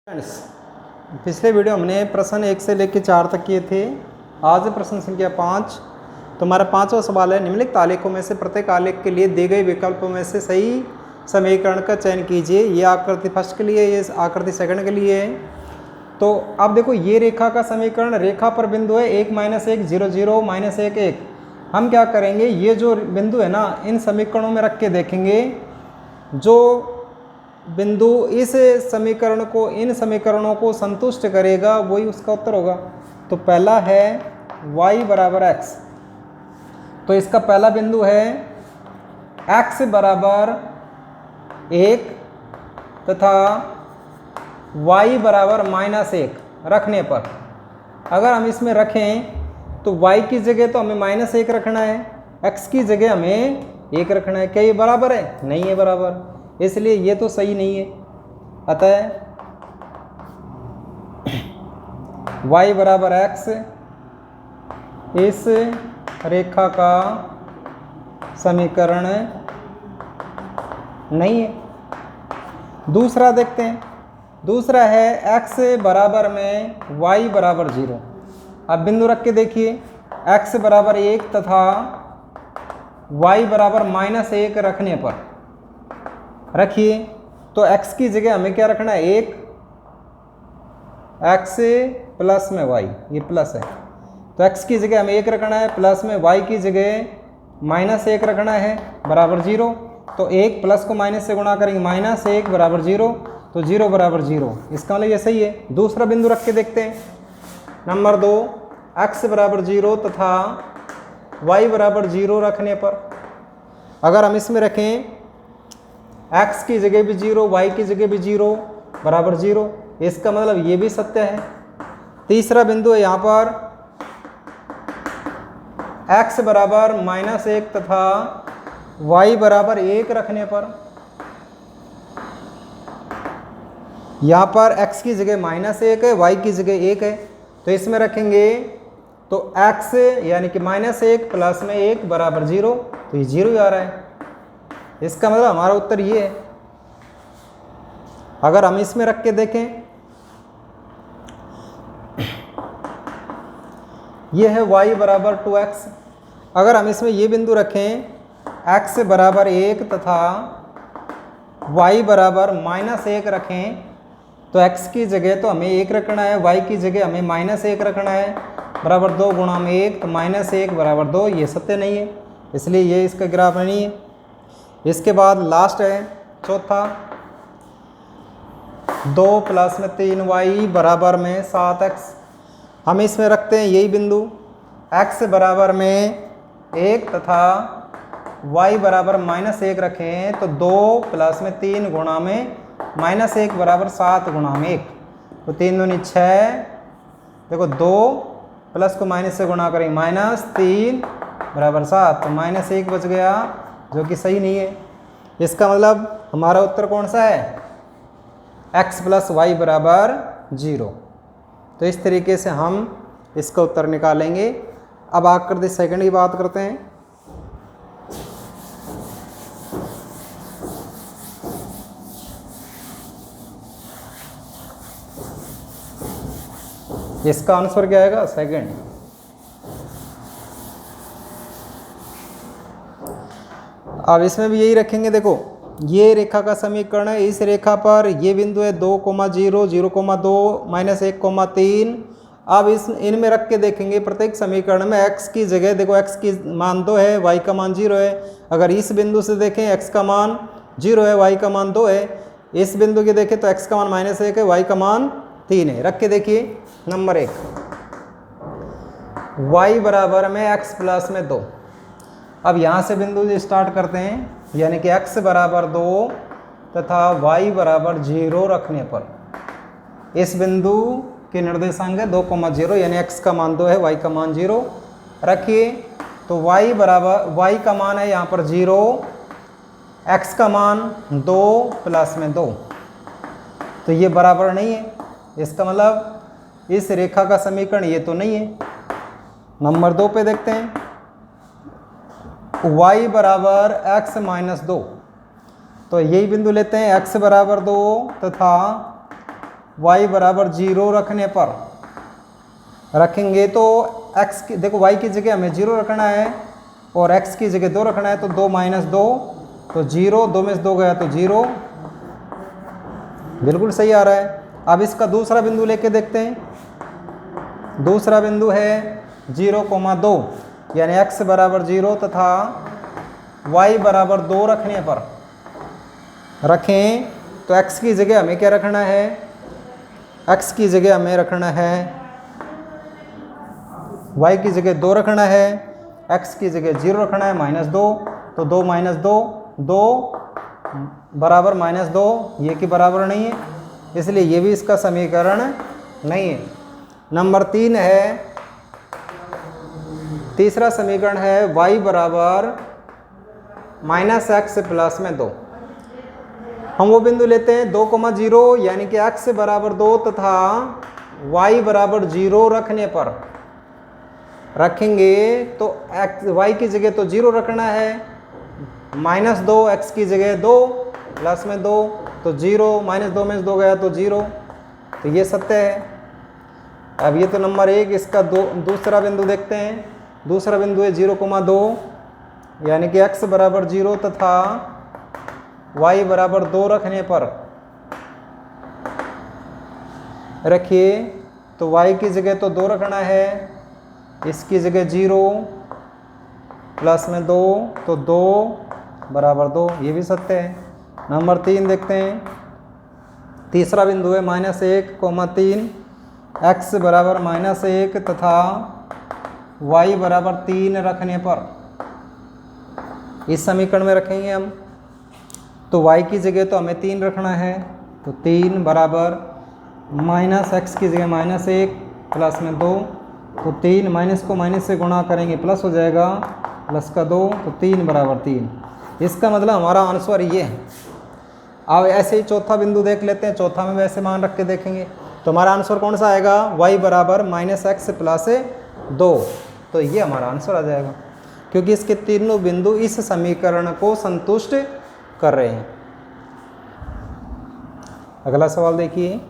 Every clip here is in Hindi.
फ्रेंड्स, पिछले वीडियो हमने प्रश्न 1 से लेकर 4 तक किए थे। आज प्रश्न संख्या 5। तो हमारा 5वां सवाल है, निम्नलिखित आलेखों में से प्रत्येक आलेख के लिए दिए गए विकल्पों में से सही समीकरण का चयन कीजिए। ये आकृति फर्स्ट के लिए, ये आकृति सेकंड के लिए है। तो अब देखो, ये रेखा का समीकरण, रेखा पर बिंदु है 1 - 1 0 0 - 1 1। हम क्या करेंगे, ये जो बिंदु है ना, इन समीकरणों में रख के देखेंगे। जो बिंदु इस समीकरण को, इन समीकरणों को संतुष्ट करेगा, वही उसका उत्तर होगा। तो पहला है y बराबर x। तो इसका पहला बिंदु है x बराबर 1 तथा y बराबर -1 रखने पर, अगर हम इसमें रखें तो y की जगह तो हमें -1 रखना है, x की जगह हमें 1 रखना है। क्या ये बराबर है? नहीं है बराबर, इसलिए ये तो सही नहीं है। अतः y बराबर x इस रेखा का समीकरण नहीं है। दूसरा देखते हैं। दूसरा है x बराबर में y बराबर 0। अब बिंदु रख के देखिए, x बराबर 1 तथा y बराबर -1 रखने पर, रखिए तो x की जगह हमें क्या रखना है? 1, x प्लस में y, ये प्लस है तो x की जगह हमें 1 रखना है, प्लस में y की जगह -1 रखना है, बराबर 0। तो 1 प्लस को माइनस से गुणा करेंगे, -1 बराबर 0, तो 0 बराबर 0। इसका मतलब ये सही है। दूसरा बिंदु रख के देखते हैं। नंबर 2, x बराबर 0 तथा y बराबर 0 रखने पर, अगर हम इसमें रखें x की जगह भी 0, y की जगह भी 0, बराबर 0, इसका मतलब ये भी सत्य है। तीसरा बिंदु है यहाँ पर x बराबर -1 तथा y बराबर 1 रखने पर, यहाँ पर x की जगह -1 है, y की जगह 1 है, तो इसमें रखेंगे तो x यानी कि -1 प्लस में 1 बराबर 0, तो ये 0 ही आ रहा है। इसका मतलब हमारा उत्तर ये है। अगर हम इसमें रख के देखें, ये है y बराबर 2x। अगर हम इसमें ये बिंदु रखें x बराबर 1 तथा y बराबर -1 रखें, तो x की जगह तो हमें 1 रखना है, y की जगह हमें -1 रखना है, बराबर 2 गुणा में 1, तो -1 बराबर 2। ये सत्य नहीं है, इसलिए ये इसका ग्राफ नहीं है। इसके बाद लास्ट है चौथा, 2 प्लस में 3y बराबर में 7x। हम इसमें रखते हैं यही बिंदु, x बराबर में 1 तथा y बराबर -1 रखें, तो 2 प्लस में 3 गुणा में -1 बराबर 7 गुणा में 1, तो 3 दूनी 6। देखो 2 प्लस को माइनस से गुणा करेंगे, -3 बराबर 7, तो -1 बच गया, जो कि सही नहीं है। इसका मतलब हमारा उत्तर कौन सा है? x प्लस वाई बराबर 0। तो इस तरीके से हम इसका उत्तर निकालेंगे। अब आकृति सेकंड की बात करते हैं। इसका आंसर क्या आएगा? सेकंड। अब इसमें भी यही रखेंगे। देखो, ये रेखा का समीकरण है। इस रेखा पर ये बिंदु है 2, 0, 0, 2, -1, 3। अब इनमें रख के देखेंगे प्रत्येक समीकरण में x की जगह, देखो x की मान 2 है, y का मान 0 है। अगर इस बिंदु से देखें x का मान 0 है, y का मान 2 है। इस बिंदु की देखें तो x का मान -1 है, y का मान 3 है। रख के देखिए। नंबर 1, y बराबर में x प्लस में 2। अब यहाँ से बिंदु स्टार्ट करते हैं, यानी कि x बराबर 2 तथा y बराबर 0 रखने पर, इस बिंदु के निर्देशांक है 2, 0, यानी x का मान 2 है, y का मान 0 रखिए। तो y बराबर, y का मान है यहाँ पर 0, x का मान 2 प्लस में 2, तो ये बराबर नहीं है। इसका मतलब इस रेखा का समीकरण ये तो नहीं है। नंबर 2 पे देखते हैं, y बराबर x - 2। तो यही बिंदु लेते हैं, x बराबर 2 तथा y बराबर 0 रखने पर रखेंगे तो x की, देखो y की जगह हमें 0 रखना है और x की जगह 2 रखना है, तो 2 - 2 तो 0, 2 में से 2 गया तो 0, बिल्कुल सही आ रहा है। अब इसका दूसरा बिंदु लेके देखते हैं। दूसरा बिंदु है 0,2 यानी x बराबर 0 तथा y बराबर 2 रखने पर रखें तो x की जगह हमें क्या रखना है, x की जगह हमें रखना है, y की जगह 2 रखना है, x की जगह 0 रखना है, -2 तो 2 - 2 2 बराबर -2, ये की बराबर नहीं है, इसलिए ये भी इसका समीकरण नहीं है। नंबर 3 है, तीसरा समीकरण है y बराबर -x प्लस में 2। हम वो बिंदु लेते हैं 2,0 यानी कि x बराबर 2 तथा y बराबर 0 रखने पर रखेंगे तो y की जगह तो 0 रखना है, -2 x की जगह 2 प्लस में 2 तो 0, -2 में से 2 गया तो 0, तो ये सत्य है। अब ये तो नंबर 1, इसका दूसरा बिंदु देखते हैं। दूसरा बिंदु है 0,2 यानी कि x बराबर 0 तथा y बराबर 2 रखने पर रखिए तो y की जगह तो 2 रखना है, इसकी जगह 0 प्लस में 2 तो 2 बराबर 2, ये भी सत्य है। नंबर 3 देखते हैं। तीसरा बिंदु है -1,3 x बराबर -1 तथा y बराबर 3 रखने पर इस समीकरण में रखेंगे हम, तो y की जगह तो हमें 3 रखना है, तो 3 बराबर -x की जगह -1 प्लस में 2 तो 3 माइनस को माइनस से गुणा करेंगे प्लस हो जाएगा, प्लस का 2 तो 3 बराबर 3। इसका मतलब हमारा आंसर ये है। अब ऐसे ही चौथा बिंदु देख लेते हैं, चौथा में वैसे मान रख के देखेंगे तो हमारा आंसर कौन सा आएगा, y बराबर -x प्लस 2, तो ये हमारा आंसर आ जाएगा क्योंकि इसके तीनों बिंदु इस समीकरण को संतुष्ट कर रहे हैं। अगला सवाल देखिए,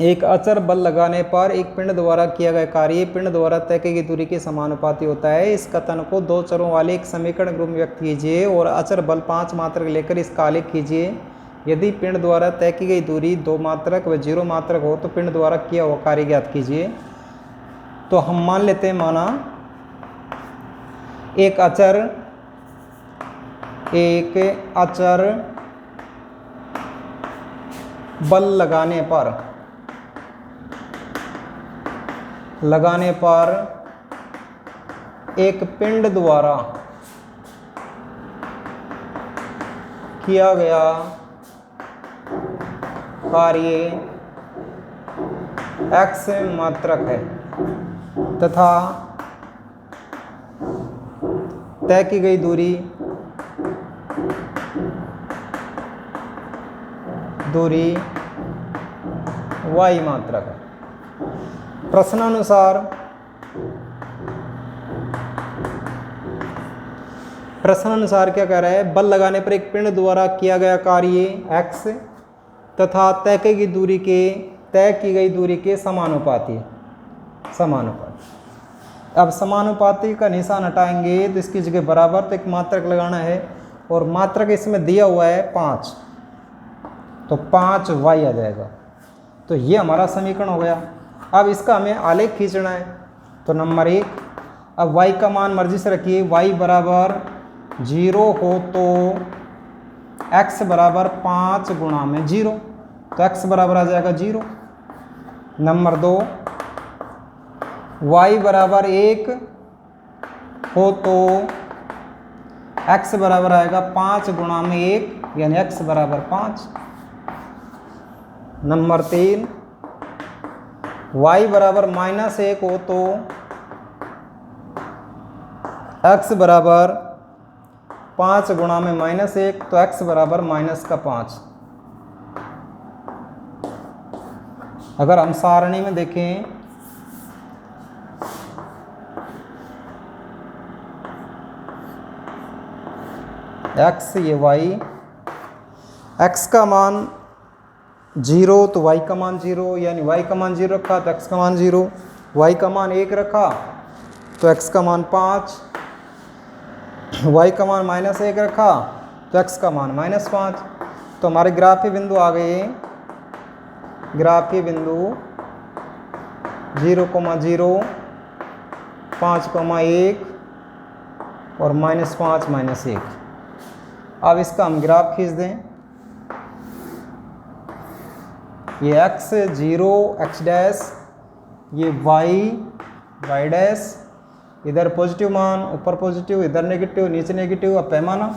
एक अचर बल लगाने पर एक पिंड द्वारा किया गया कार्य पिंड द्वारा तय की गई दूरी के समानुपाती होता है। इस कथन को 2 चरों वाले एक समीकरण रूप में व्यक्त कीजिए और अचर बल 5 मात्रक लेकर इसका आलेख कीजिए। यदि पिंड द्वारा तय की गई दूरी 2 मात्रक व 0 मात्रक हो तो पिंड द्वारा किया हुआ कार्य ज्ञात कीजिए। तो हम मान लेते हैं, माना एक अचर बल लगाने पर एक पिंड द्वारा किया गया कार्य x मात्रक है तथा तय की गई दूरी y मात्रक है। प्रश्नानुसार क्या कह रहा है, बल लगाने पर एक पिंड द्वारा किया गया कार्य x तथा तय की गई दूरी के समानुपाती। अब समानुपाती का निशान हटाएंगे तो इसकी जगह बराबर, तो एक मात्रक लगाना है और मात्रक इसमें दिया हुआ है 5, तो 5y आ जाएगा। तो ये हमारा समीकरण हो गया। अब इसका हमें आलेख खींचना है। तो नंबर 1, अब y का मान मर्जी से रखिए, y बराबर 0 हो तो x बराबर 5 गुणा में 0, तो x बराबर आ जाएगा 0। नंबर 2, y बराबर 1 हो तो x बराबर आएगा 5 गुणा में 1 यानी x बराबर 5। नंबर 3, y बराबर -1 हो तो x बराबर 5 गुणा में -1 तो x बराबर -5। अगर हम सारणी में देखें x ये y, x का मान 0 तो y का मान 0, यानी y का मान 0 रखा तो x का मान 0, y का मान 1 रखा तो x का मान 5, y का मान -1 रखा तो x का मान -5। तो हमारे ग्राफीय बिंदु आ गए, ग्राफीय बिंदु 0, 0, 5, 1 और -5, -1। अब इसका हम ग्राफ खींच दें। ये x 0 x डैश, ये y डैश, इधर पॉजिटिव मान, ऊपर पॉजिटिव, इधर नेगेटिव, नीचे नेगेटिव। अब पैमाना,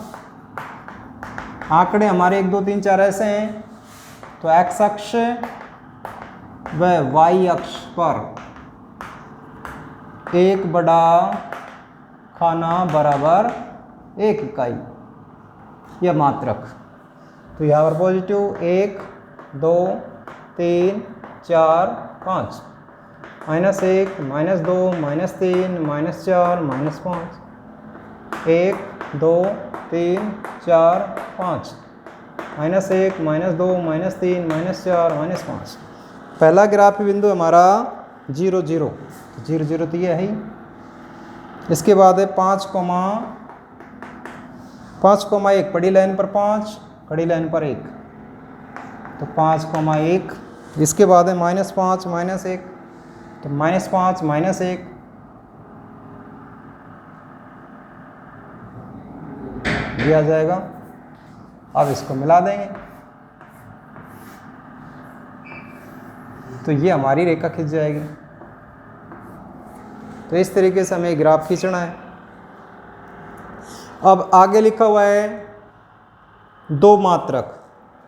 आंकड़े हमारे 1 2 3 4 ऐसे हैं, तो x अक्ष व y अक्ष पर एक बड़ा खाना बराबर 1 इकाई, यह मात्रक। तो यहाँ पर पॉजिटिव 1 2 3 4 5, -1 -2 -3 -4 -5, 1 2 3 4 5, -1 -2 -3 -4 -5। पहला ग्राफीय बिंदु हमारा 0 0 0 0 तो ये है ही। इसके बाद है 5, 1 बड़ी लाइन पर 5, खड़ी लाइन पर 1, तो 5, 1। इसके बाद है -5 -1, तो -5 -1, दिया जाएगा। अब इसको मिला देंगे तो ये हमारी रेखा खींच जाएगी। तो इस तरीके से हमें ग्राफ खींचना है। अब आगे लिखा हुआ है 2 मात्रक,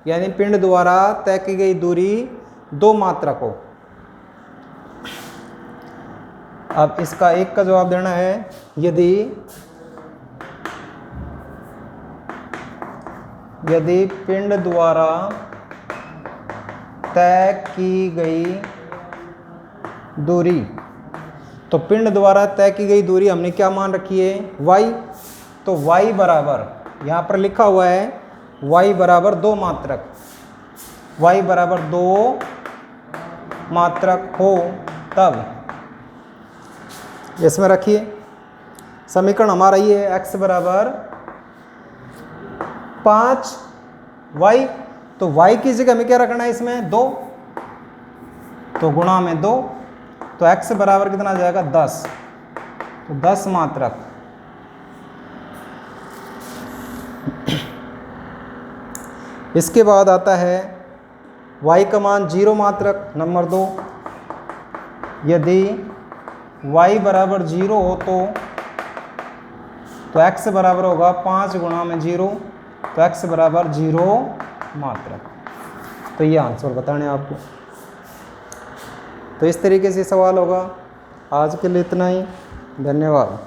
यानी पिंड द्वारा तय की गई दूरी 2 मात्रक हो। अब इसका एक का जवाब देना है, यदि पिंड द्वारा तय की गई दूरी, तो पिंड द्वारा तय की गई दूरी हमने क्या मान रखी है, y। तो y बराबर, यहाँ पर लिखा हुआ है y बराबर 2 मात्रक, y बराबर 2 मात्रक हो तब इसमें रखिए समीकरण हमारा ये है, x बराबर 5y। तो y की जगह हमें क्या रखना है, इसमें 2, तो गुणा में 2, तो x बराबर कितना आ जाएगा 10, तो 10 मात्रक। इसके बाद आता है y का मान 0 मात्रक, नंबर 2। यदि y बराबर 0 हो तो x बराबर होगा 5 गुणा में 0, तो x बराबर 0 मात्रक। तो ये आंसर बताने हैं आपको। तो इस तरीके से सवाल होगा। आज के लिए इतना ही, धन्यवाद।